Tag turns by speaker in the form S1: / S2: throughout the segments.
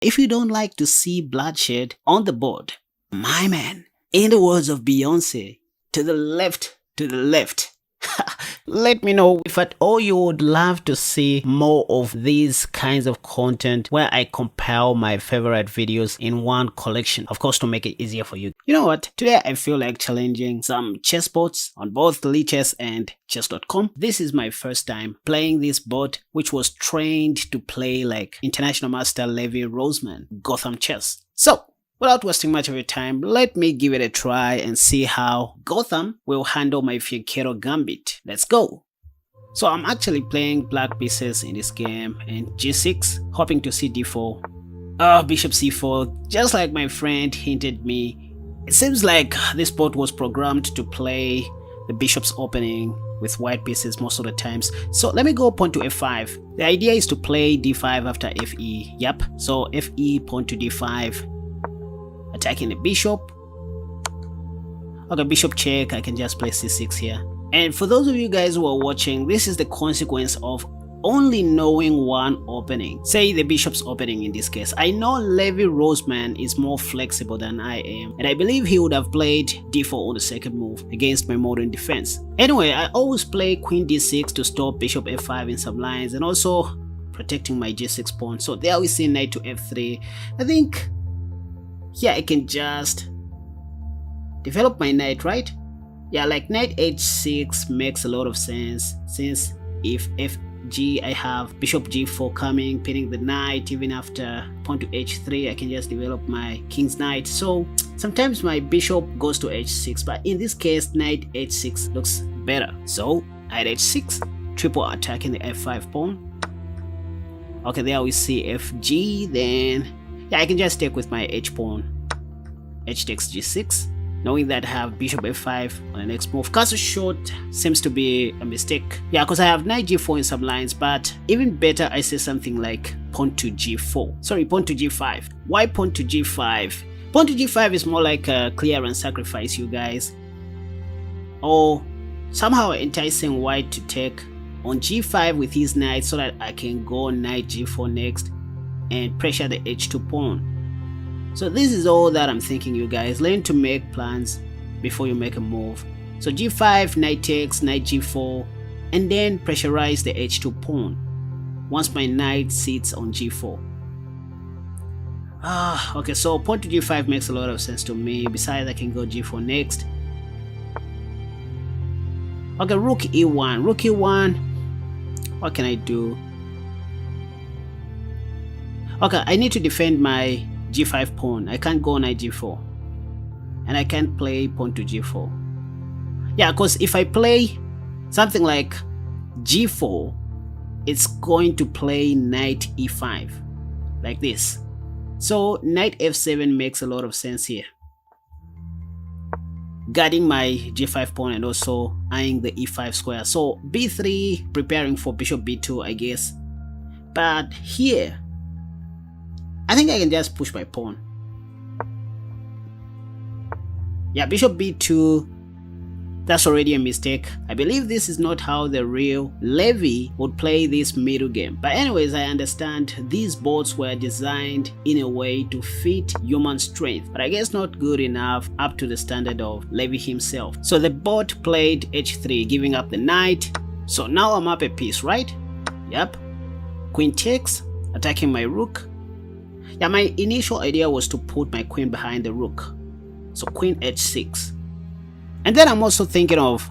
S1: If you don't like to see bloodshed on the board, my man, in the words of Beyonce, to the left, to the left. Let me know if at all you would love to see more of these kinds of content where I compile my favorite videos in one collection, of course to make it easier for you. You know what, today I feel like challenging some chess bots on both Chess and chess.com. This is my first time playing this bot, which was trained to play like International Master Levi Roseman, GothamChess. So without wasting much of your time, let me give it a try and see how Gotham will handle my Fianchetto Gambit. Let's go! So I'm actually playing black pieces in this game and g6, hoping to see d4. Bishop c4, just like my friend hinted me. It seems like this board was programmed to play the bishop's opening with white pieces most of the times. So let me go pawn to f5. The idea is to play d5 after fe. Yep, so fe, pawn to d5. Attacking the bishop. Okay, bishop check. I can just play c6 here. And for those of you guys who are watching, this is the consequence of only knowing one opening. Say the bishop's opening in this case. I know Levi Roseman is more flexible than I am, and I believe he would have played d4 on the second move against my modern defense. Anyway, I always play queen d6 to stop bishop f5 in some lines and also protecting my g6 pawn. So there we see knight to f3. I think here I can just develop my knight, right? Yeah, like knight h6 makes a lot of sense, since if fg I have bishop g4 coming, pinning the knight. Even after pawn to h3 I can just develop my king's knight. So sometimes my bishop goes to h6, but in this case knight h6 looks better. So knight h6, triple attacking the f5 pawn. Okay, there we see fg. Then yeah, I can just take with my h pawn. H takes g6, knowing that I have bishop f5 on the next move. Castle short seems to be a mistake. Yeah, because I have knight g4 in some lines, but even better I say something like pawn to g4. Sorry, pawn to g5. Why pawn to g5? Pawn to g5 is more like a clear and sacrifice, you guys. Or somehow enticing white to take on g5 with his knight so that I can go knight g4 next and pressure the h2 pawn. So this is all that I'm thinking, you guys. Learn to make plans before you make a move. So g5, knight takes, knight g4, and then pressurize the h2 pawn once my knight sits on g4. Okay, so pawn to g5 makes a lot of sense to me. Besides, I can go g4 next. Okay, rook e1. Rook e1. What can I do? Okay, I need to defend my g5 pawn. I can't go knight g4, and I can't play pawn to g4. Yeah, because if I play something like g4, it's going to play knight e5 like this. So knight f7 makes a lot of sense here, guarding my g5 pawn and also eyeing the e5 square. So b3, preparing for bishop b2, I guess. But here I think I can just push my pawn. Yeah, bishop b2, that's already a mistake. I believe this is not how the real Levi would play this middle game. But anyways, I understand these boards were designed in a way to fit human strength, but I guess not good enough up to the standard of Levi himself. So the board played h3, giving up the knight. So now I'm up a piece, right? Yep. Queen takes, attacking my rook. Yeah, my initial idea was to put my queen behind the rook. So queen h6. And then I'm also thinking of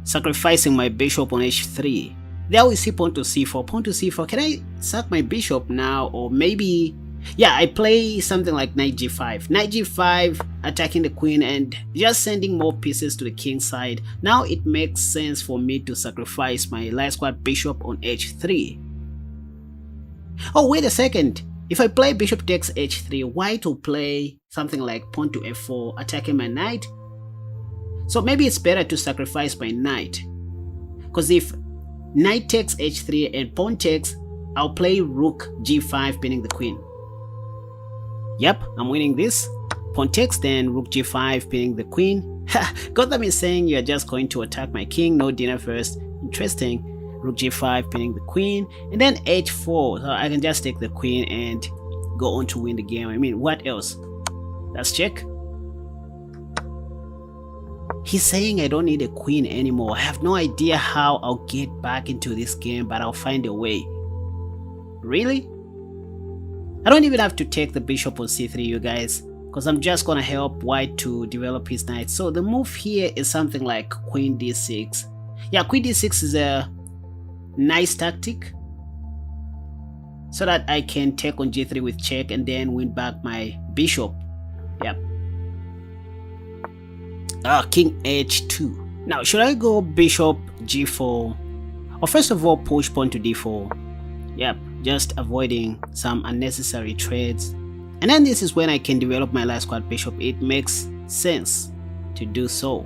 S1: sacrificing my bishop on h3. There we see pawn to c4. Pawn to c4. Can I sack my bishop now? Or maybe, yeah, I play something like knight g5. Knight g5, attacking the queen and just sending more pieces to the king side. Now it makes sense for me to sacrifice my light squad bishop on h3. Oh, wait a second. If I play bishop takes h3, white will play something like pawn to f4, attacking my knight. So maybe it's better to sacrifice my knight, because if knight takes h3 and pawn takes, I'll play rook g5, pinning the queen. Yep, I'm winning this. Pawn takes, then rook g5, pinning the queen. Gotham is saying you're just going to attack my king, no dinner first. Interesting. Rook g5, pinning the queen, and then h4. So I can just take the queen and go on to win the game. I mean, what else? Let's check. He's saying I don't need a queen anymore. I have no idea how I'll get back into this game, but I'll find a way. Really? I don't even have to take the bishop on c3, you guys, because I'm just gonna help white to develop his knight. So the move here is something like queen d6. Yeah, queen d6 is a nice tactic, so that I can take on g3 with check and then win back my bishop. Yep. King h2. Now, should I go bishop g4? Or first of all, push pawn to d4. Yep, just avoiding some unnecessary trades. And then this is when I can develop my light squad bishop. It makes sense to do so.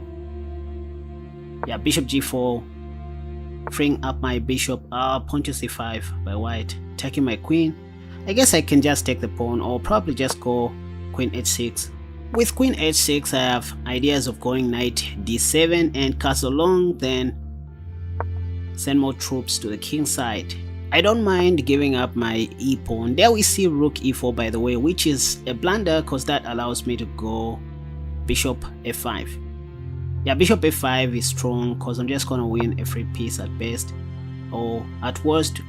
S1: Yeah, bishop g4, freeing up my bishop. Pawn to c5 by white, attacking my queen. I guess I can just take the pawn, or probably just go queen h6. With queen h6, I have ideas of going knight d7 and castle long, then send more troops to the king side. I don't mind giving up my e pawn. There we see rook e4, by the way, which is a blunder because that allows me to go bishop f5. Yeah, bishop f5 is strong because I'm just gonna win a free piece at best, or at worst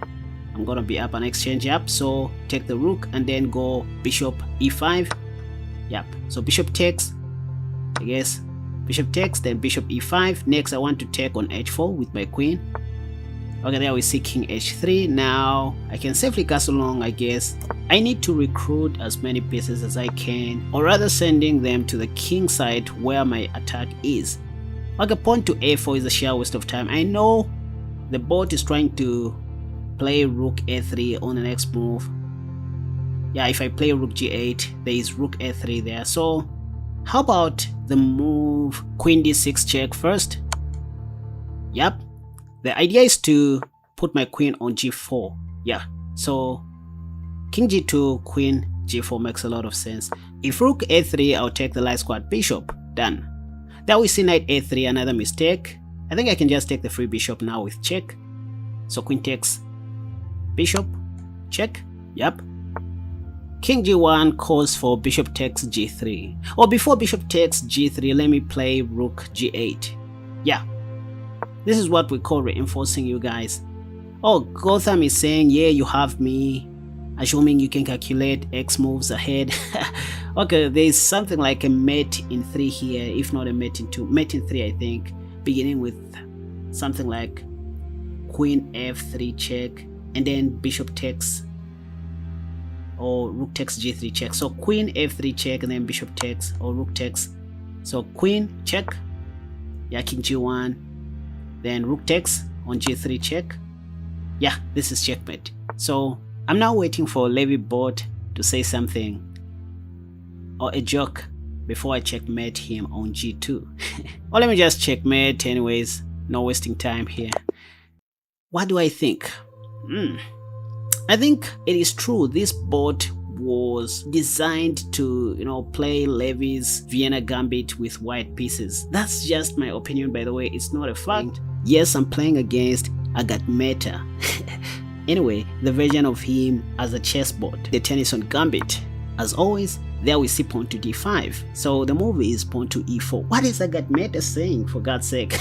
S1: I'm gonna be up an exchange up. So take the rook and then go bishop e5. Yep, so bishop takes, I guess bishop takes, then bishop e5. Next I want to take on h4 with my queen. Okay, there we see king h3. Now I can safely castle long, I guess. I need to recruit as many pieces as I can, or rather sending them to the king side where my attack is. Okay, pawn to a4 is a sheer waste of time. I know the board is trying to play rook a3 on the next move. Yeah, if I play rook g8, there is rook a3 there. So how about the move queen d6 check first? Yep, the idea is to put my queen on g4. Yeah, so king g2, queen g4 makes a lot of sense. If rook a3, I'll take the light squad bishop. Done. Then we see knight a3, another mistake. I think I can just take the free bishop now with check. So queen takes bishop, check. Yep. King g1 calls for bishop takes g3. Or before bishop takes g3, let me play rook g8. Yeah, this is what we call reinforcing, you guys. Oh, Gotham is saying, yeah, you have me, assuming you can calculate x moves ahead. Okay, there's something like a mate in 3 here, if not a mate in 2. Mate in 3, I think, beginning with something like queen f3 check, and then bishop takes, or rook takes g3 check. So queen f3 check, and then bishop takes, or rook takes. So queen check, yeah, king g1, then rook takes on g3 check. Yeah, this is checkmate. So I'm now waiting for Levy bot to say something or a joke before I checkmate him on g2. Or let me just checkmate anyways, no wasting time here. What do I think? I think it is true, this board was designed to, play Levy's Vienna Gambit with white pieces. That's just my opinion, by the way, it's not a fact. Yes, I'm playing against Agadmator. Anyway, the version of him as a chessboard, the Tennyson Gambit. As always, there we see pawn to d5. So the move is pawn to e4. What is Agadmator saying, for God's sake?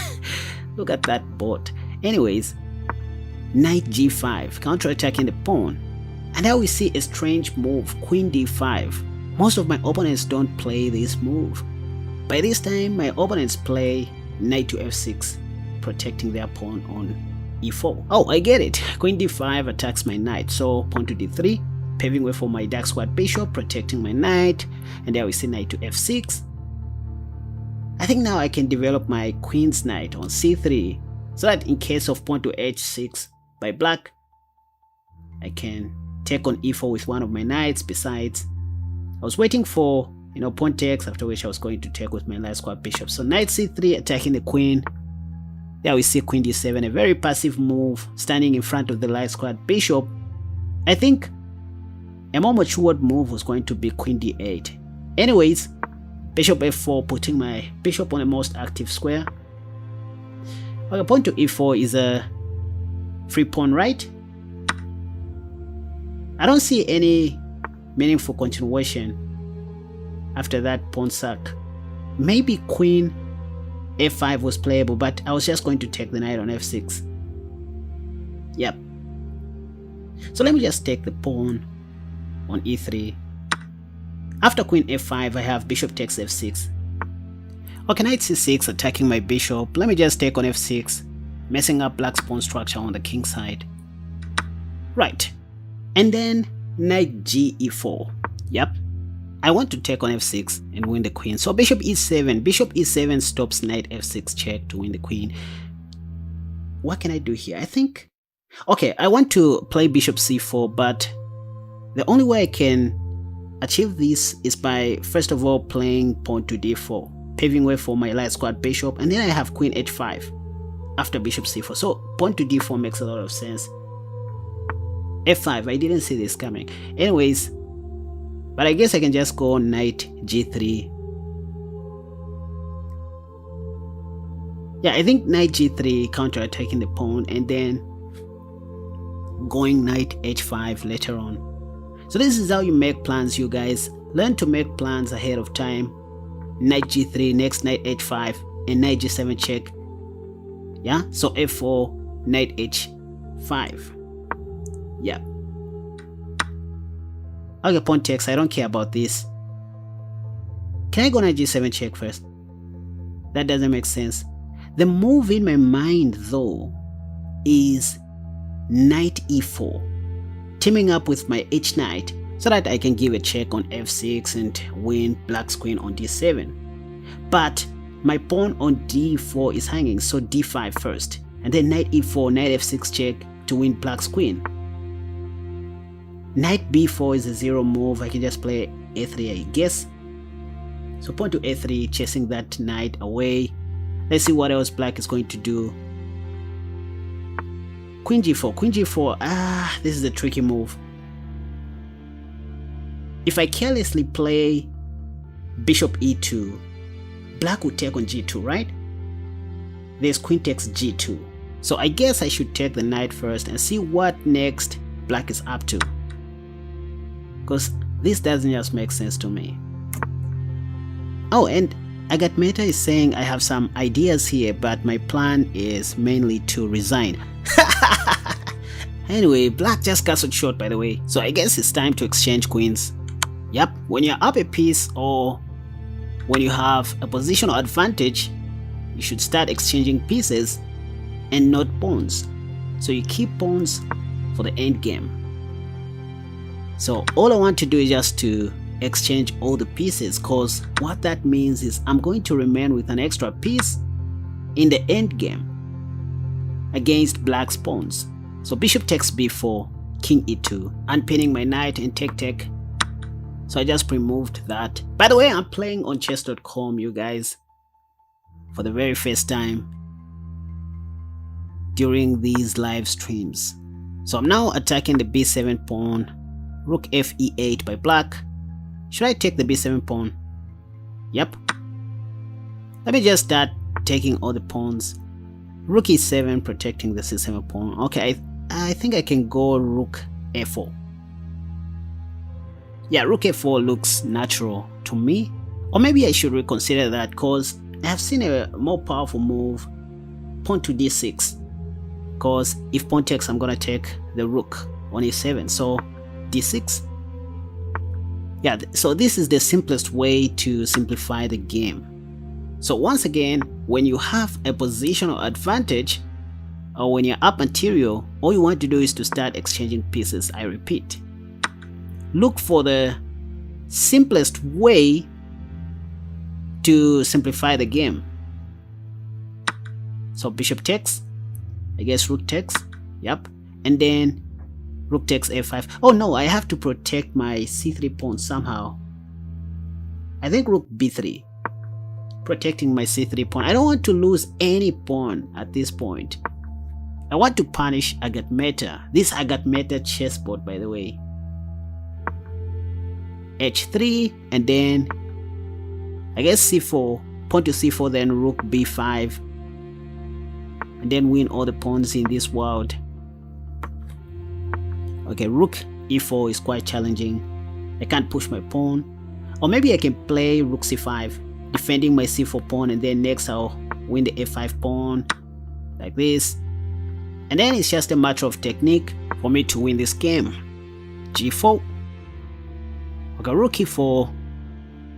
S1: Look at that board. Anyways, knight g5, counter-attacking the pawn. And now we see a strange move, queen d5. Most of my opponents don't play this move. By this time, my opponents play knight to f6, protecting their pawn on e4. Oh, I get it. Queen d5 attacks my knight, so pawn to d3, paving way for my dark squad bishop, protecting my knight. And there we see knight to f6. I think now I can develop my queen's knight on c3, so that in case of pawn to h6 by black, I can take on e4 with one of my knights. Besides, I was waiting for pawn takes, after which I was going to take with my light squad bishop. So knight c3 attacking the queen. There we see queen d7, a very passive move, standing in front of the light squad bishop. I think a more matured move was going to be queen d8. Anyways, bishop f4, putting my bishop on the most active square. Okay, pawn to e4 is a free pawn, right? I don't see any meaning for continuation after that pawn sack. Maybe queen f5 was playable, but I was just going to take the knight on f6. Yep. So let me just take the pawn on e3. After queen f5, I have bishop takes f6. Okay, knight c6 attacking my bishop. Let me just take on f6, messing up black's pawn structure on the king side. Right. And then knight e4. Yep. I want to take on f6 and win the queen. So bishop e7. Bishop e7 stops knight f6 check to win the queen. What can I do here? I think... Okay, I want to play bishop c4, but the only way I can achieve this is by first of all playing pawn to d4, paving way for my light squared bishop, and then I have queen h5 after bishop c4. So pawn to d4 makes a lot of sense. f5, I didn't see this coming. Anyways, but I guess I can just go knight g3. Yeah, I think knight g3 counter-attacking the pawn, and then going knight h5 later on. So this is how you make plans, you guys. Learn to make plans ahead of time. Knight g3, next knight h5, and knight g7 check. Yeah, so f4, knight h5. Yeah. Okay, pawn takes. I don't care about this. Can I go knight g7 check first? That doesn't make sense. The move in my mind though is knight e4, teaming up with my h knight so that I can give a check on f6 and win black's queen on d7. But my pawn on d4 is hanging, so d5 first, and then knight e4, knight f6 check to win black's queen. Knight b4 is a zero move. I can just play a3, I guess. So pawn to a3, chasing that knight away. Let's see what else black is going to do. Queen g4, queen g4. This is a tricky move. If I carelessly play bishop e2, black would take on g2, right? There's queen takes g2. So I guess I should take the knight first and see what next black is up to, because this doesn't just make sense to me. Oh, and Agadmator is saying I have some ideas here, but my plan is mainly to resign. Anyway, black just castled short, by the way, so I guess it's time to exchange queens. Yep, when you're up a piece or when you have a positional advantage, you should start exchanging pieces and not pawns. So you keep pawns for the end game. So all I want to do is just to exchange all the pieces, because what that means is I'm going to remain with an extra piece in the end game against black's pawns. So bishop takes b4, king e2, unpinning my knight and take. So I just removed that. By the way, I'm playing on chess.com, you guys, for the very first time during these live streams. So I'm now attacking the b7 pawn, rook f e8 by black. Should I take the b7 pawn? Yep. Let me just start taking all the pawns. Rook e7 protecting the c7 pawn. Okay, I think I can go rook f4. Yeah, rook f4 looks natural to me. Or maybe I should reconsider that, because I have seen a more powerful move, pawn to d6. Because if pawn takes, I'm gonna take the rook on e7. So d6. Yeah, so this is the simplest way to simplify the game. So once again, when you have a positional advantage, or when you're up material, all you want to do is to start exchanging pieces. I repeat, look for the simplest way to simplify the game. So bishop takes, I guess rook takes, yep, and then rook takes f5. Oh no, I have to protect my c3 pawn somehow. I think rook b3, protecting my c3 pawn. I don't want to lose any pawn at this point. I want to punish Agadmator. This Agadmator chessboard, by the way. h3, and then I guess c4, pawn to c4, then rook b5, and then win all the pawns in this world. Okay, rook e4 is quite challenging. I can't push my pawn. Or maybe I can play rook c5, defending my c4 pawn, and then next I'll win the a5 pawn, like this. And then it's just a matter of technique for me to win this game. g4. Okay, rook e4.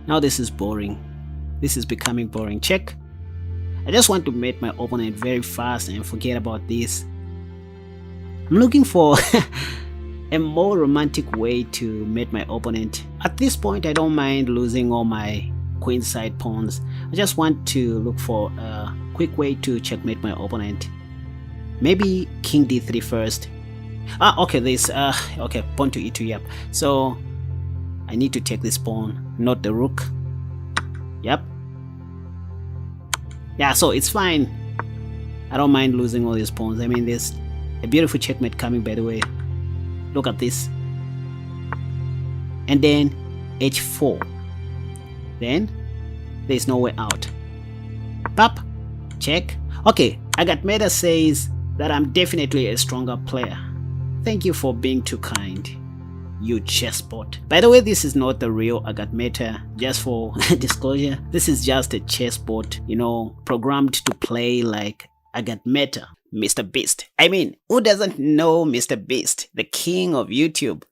S1: Now this is boring. This is becoming boring. Check. I just want to meet my opponent very fast and forget about this. I'm looking for a more romantic way to meet my opponent. At this point, I don't mind losing all my queenside pawns. I just want to look for a quick way to checkmate my opponent. Maybe king d3 first. Okay, okay, pawn to e2, yep. So I need to take this pawn, not the rook. Yep. Yeah, so it's fine. I don't mind losing all these pawns. I mean, there's a beautiful checkmate coming, by the way. Look at this. And then h4. Then there's no way out. Pop. Check. Okay, Agadmator says that I'm definitely a stronger player. Thank you for being too kind, you chessbot. By the way, this is not the real Agadmator, just for disclosure. This is just a chessbot, you know, programmed to play like Agadmator, MrBeast. I mean, who doesn't know MrBeast, the king of YouTube?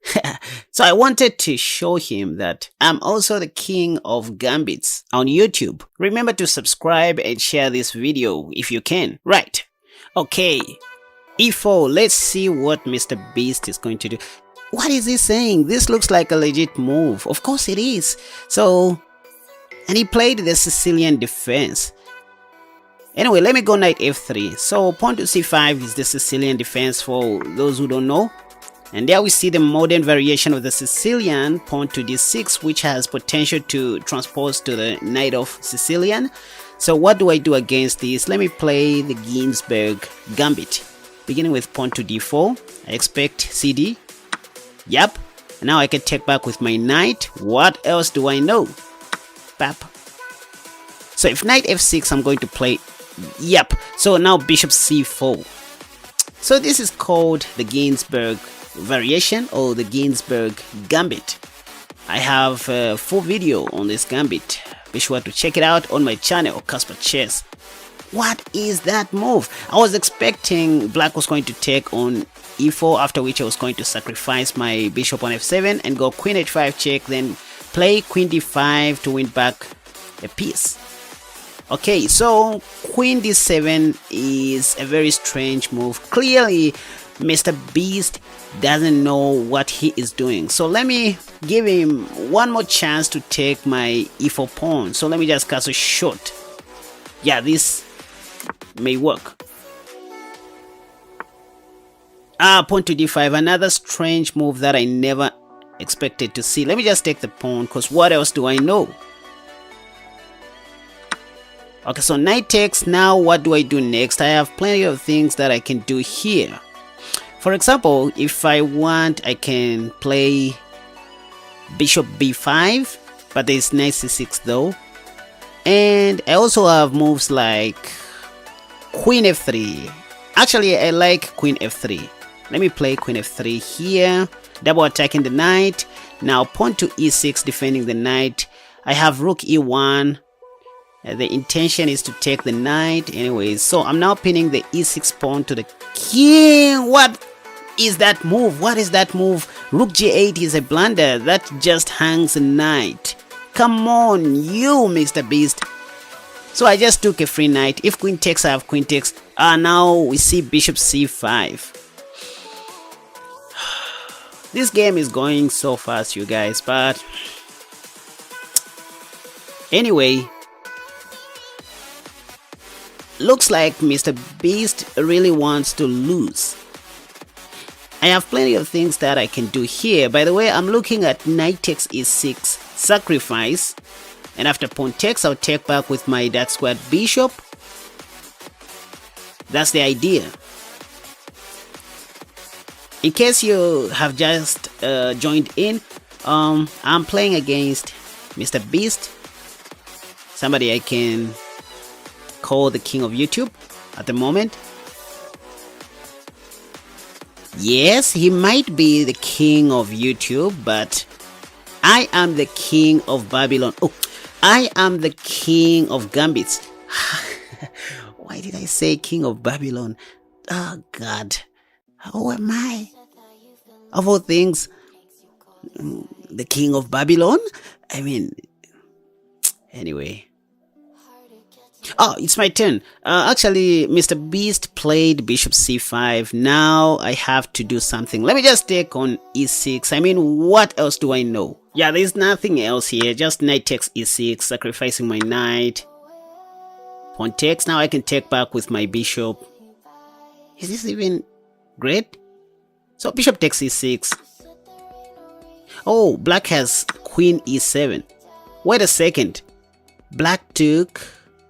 S1: So I wanted to show him that I'm also the king of gambits on YouTube. Remember to subscribe and share this video if you can. Right. Okay. e4. Let's see what MrBeast is going to do. What is he saying? This looks like a legit move. Of course it is. So, and he played the Sicilian defense. Anyway, let me go knight f3. So pawn to c5 is the Sicilian defense for those who don't know. And there we see the modern variation of the Sicilian, pawn to d6, which has potential to transpose to the knight of Sicilian. So what do I do against this? Let me play the Ginsburg gambit. Beginning with pawn to d4, I expect cd. Yep, now I can take back with my knight. What else do I know? Pap. So if knight f6, I'm going to play. Yep, so now bishop c4. So this is called the Ginsburg variation or the Ginsburg gambit. I have a full video on this gambit. Be sure to check it out on my channel, GothamChess. What is that move? I was expecting black was going to take on e4, after which I was going to sacrifice my bishop on f7 and go queen h5 check, then play queen d5 to win back a piece. Okay, so queen d7 is a very strange move. Clearly, MrBeast doesn't know what he is doing. So let me give him one more chance to take my e4 pawn. So let me just cast a shot. Yeah, this may work. Pawn to d5, another strange move that I never expected to see. Let me just take the pawn, because what else do I know? Okay, so knight takes. Now what do I do next? I have plenty of things that I can do here. For example, if I want, I can play bishop b5, but there's knight c6 though. And I also have moves like queen f3. Actually, I like queen f3. Let me play queen f3 here, double attacking the knight. Now pawn to e6, defending the knight. I have rook e1. The intention is to take the knight anyways. So I'm now pinning the e6 pawn to the king. What is that move? What is that move? Rook g8 is a blunder. That just hangs the knight. Come on, you MrBeast. So I just took a free knight. If queen takes, I have queen takes. Now we see bishop c5. This game is going so fast, you guys, but anyway, looks like MrBeast really wants to lose. I have plenty of things that I can do here. By the way, I'm looking at knight takes e6, sacrifice, and after pawn takes, I'll take back with my dark squared bishop. That's the idea. In case you have just joined in, I'm playing against MrBeast, somebody I can call the king of YouTube at the moment. Yes, he might be the king of YouTube, but I am the king of Babylon. Oh, I am the king of gambits. Why did I say king of Babylon? Oh, God. Who am I? Of all things, the king of Babylon? I mean, anyway. Oh, it's my turn. Actually, MrBeast played bishop c5. Now I have to do something. Let me just take on e6. I mean, what else do I know? Yeah, there's nothing else here. Just knight takes e6, sacrificing my knight. Pawn takes. Now I can take back with my bishop. Is this even great? So bishop takes e6. Oh, black has queen e7. Wait a second. Black took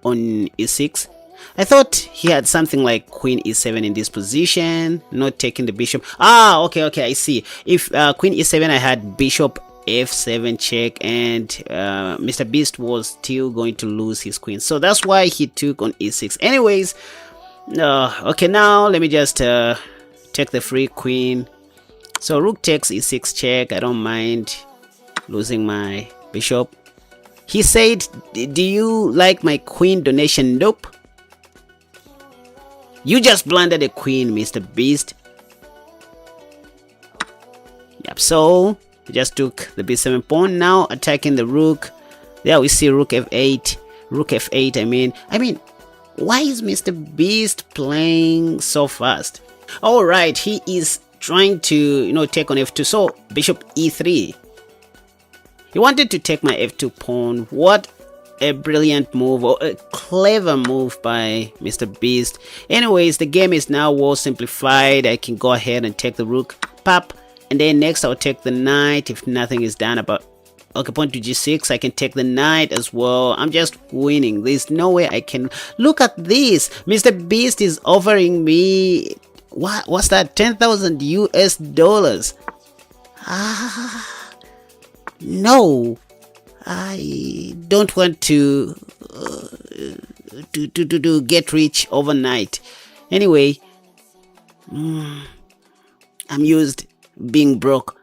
S1: on e6. I thought he had something like queen e7 in this position, not taking the bishop. Ah, okay, I see. If queen e7, I had bishop f7 check, and MrBeast was still going to lose his queen. So that's why he took on e6. Anyways, okay, now let me just take the free queen. So rook takes e6 check. I don't mind losing my bishop. He said, do you like my queen donation? Nope. You just blundered a queen, MrBeast. Yep, so he just took the b7 pawn. Now attacking the rook. There we see rook f8. Rook f8, I mean, why is MrBeast playing so fast? Alright, he is trying to, take on f2. So bishop e3. He wanted to take my f2 pawn. What a brilliant move, or a clever move by MrBeast. Anyways, the game is now well simplified. I can go ahead and take the rook, pop, and then next I'll take the knight if nothing is done about. Okay, pawn to g6. I can take the knight as well. I'm just winning. There's no way I can. Look at this. MrBeast is offering me, what's that, 10,000 US dollars. No, I don't want to get rich overnight. Anyway, I'm used being broke.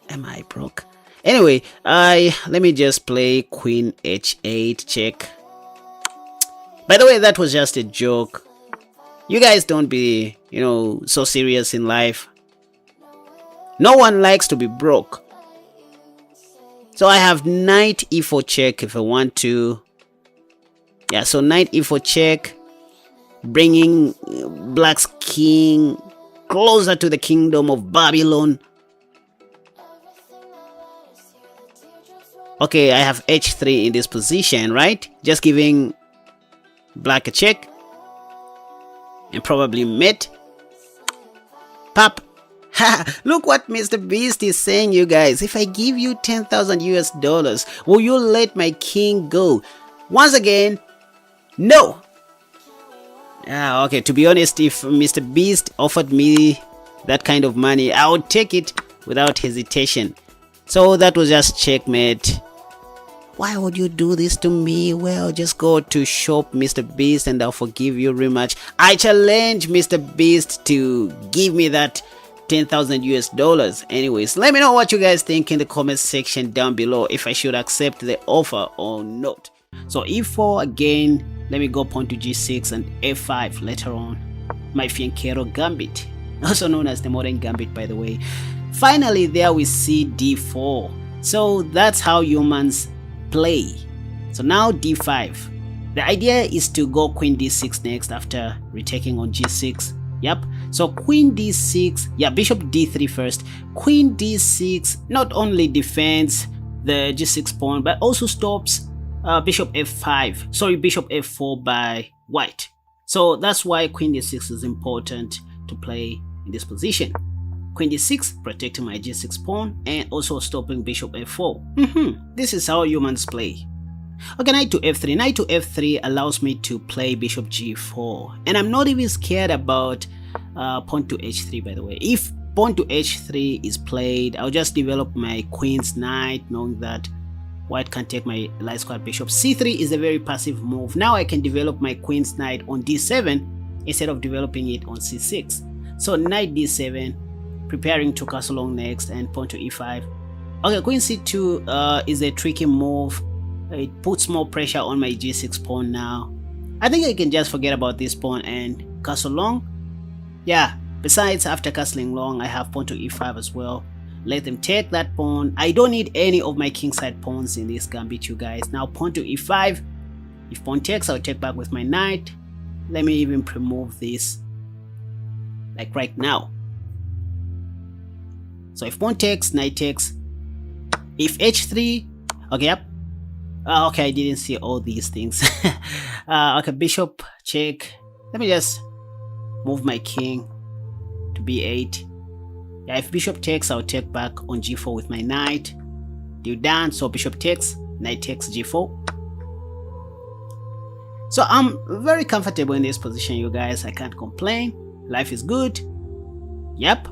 S1: Am I broke? Anyway, let me just play queen h8 check. By the way, that was just a joke. You guys don't be, so serious in life. No one likes to be broke. So I have knight e4 check if I want to. Yeah, so knight e4 check, bringing black's king closer to the kingdom of Babylon. Okay, I have h3 in this position, right? Just giving black a check. And probably mate. Pop. Look what MrBeast is saying, you guys. If I give you 10,000 US dollars, will you let my king go? Once again, no. Okay, to be honest, if MrBeast offered me that kind of money, I would take it without hesitation. So that was just checkmate. Why would you do this to me? Well, just go to shop MrBeast and I'll forgive you rematch. I challenge MrBeast to give me that 10,000 US dollars. Anyways, let me know what you guys think in the comment section down below, if I should accept the offer or not. So e4 again. Let me go pawn to g6 and f5 later on. My Fianchetto gambit, also known as the modern gambit, by the way. Finally, there we see d4. So that's how humans play. So now d5. The idea is to go queen d6 next after retaking on g6. Yep, so queen d6, yeah, bishop d3 first. Queen d6 not only defends the g6 pawn, but also stops bishop f5, sorry, bishop f4 by white. So that's why queen d6 is important to play in this position. Queen d6, protecting my g6 pawn and also stopping bishop f4. This is how humans play. Okay, knight to f3. Knight to f3 allows me to play bishop g4. And I'm not even scared about pawn to h3, by the way. If pawn to h3 is played, I'll just develop my queen's knight, knowing that white can take my light squared bishop. c3 is a very passive move. Now I can develop my queen's knight on d7 instead of developing it on c6. So knight d7, preparing to castle long next and pawn to e5. Okay, queen c2 is a tricky move. It puts more pressure on my g6 pawn now. I think I can just forget about this pawn and castle long. Yeah, besides after castling long, I have pawn to e5 as well. Let them take that pawn. I don't need any of my kingside pawns in this gambit, you guys. Now pawn to e5. If pawn takes, I'll take back with my knight. Let me even pre-move this, like right now. So if pawn takes, knight takes. If h3, okay, yep. Okay, I didn't see all these things. Okay, bishop check. Let me just move my king to b8. Yeah, if bishop takes, I'll take back on g4 with my knight. Deal done. So bishop takes, knight takes g4. So I'm very comfortable in this position, you guys. I can't complain. Life is good. Yep.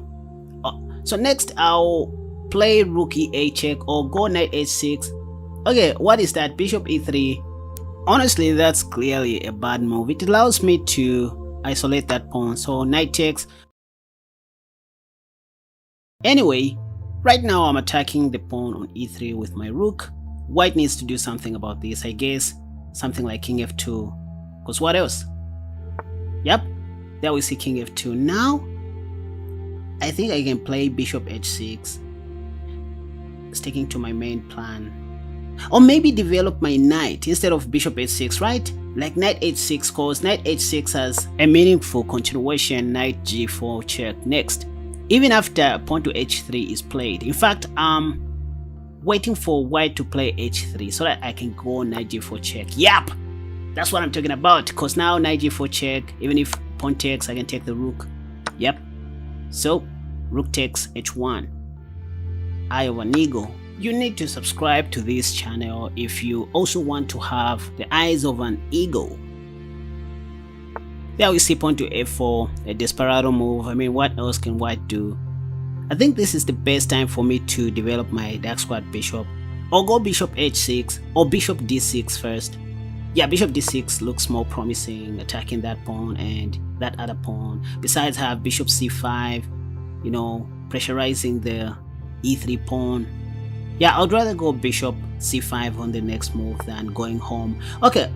S1: So next I'll play rook e8 check or go knight h6. Okay, what is that? Bishop e3. Honestly, that's clearly a bad move. It allows me to isolate that pawn. So knight takes. Anyway, right now I'm attacking the pawn on e3 with my rook. White needs to do something about this, I guess. Something like king f2. Because what else? Yep, there we see king f2. Now, I think I can play bishop h6. Sticking to my main plan. Or maybe develop my knight instead of bishop h6, right? Like knight h6, because knight h6 has a meaningful continuation. Knight g4 check next. Even after pawn to h3 is played. In fact, I'm waiting for white to play h3 so that I can go knight g4 check. Yep, that's what I'm talking about. Because now knight g4 check, even if pawn takes, I can take the rook. Yep. So rook takes h1. Eye of an eagle. You need to subscribe to this channel if you also want to have the eyes of an eagle. There we see pawn to f4, a desperado move. I mean, what else can white do? I think this is the best time for me to develop my dark squad bishop, or go bishop h6 or bishop d6 first. Yeah, bishop d6 looks more promising, attacking that pawn and that other pawn. Besides, have bishop c5, you know, pressurizing the e3 pawn. Yeah, I'd rather go bishop c5 on the next move than going home. Okay,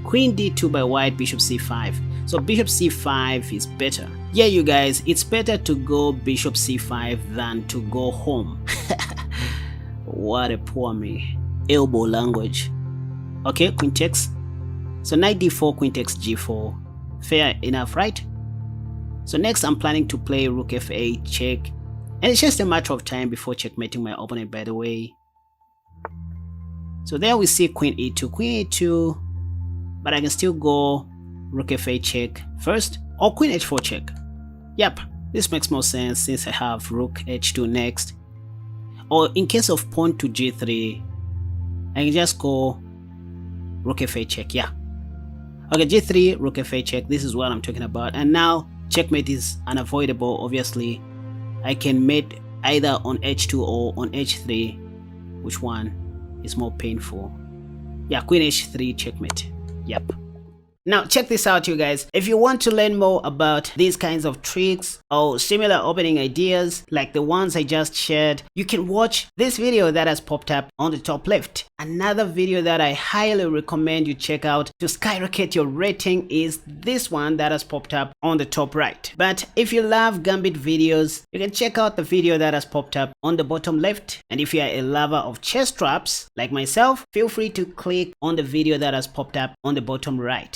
S1: queen d2 by white, bishop c5. So bishop c5 is better. Yeah, you guys, it's better to go bishop c5 than to go home. What a poor me. Elbow language. Okay, queen takes. So knight d4, queen takes g4. Fair enough, right? So next I'm planning to play rook f8 check. And it's just a matter of time before checkmating my opponent, by the way. So there we see queen e2, queen e2. But I can still go rook f8 check first, or queen h4 check. Yep, this makes more sense since I have rook h2 next. Or in case of pawn to g3, I can just go rook f8 check. Yeah. Okay, g3, rook f8 check. This is what I'm talking about. And now checkmate is unavoidable. Obviously, I can mate either on h2 or on h3. Which one is more painful? Yeah, queen h3 checkmate. Yep. Now check this out, you guys. If you want to learn more about these kinds of tricks or similar opening ideas like the ones I just shared, you can watch this video that has popped up on the top left. Another video that I highly recommend you check out to skyrocket your rating is this one that has popped up on the top right. But if you love gambit videos, you can check out the video that has popped up on the bottom left. And if you are a lover of chess traps like myself, feel free to click on the video that has popped up on the bottom right.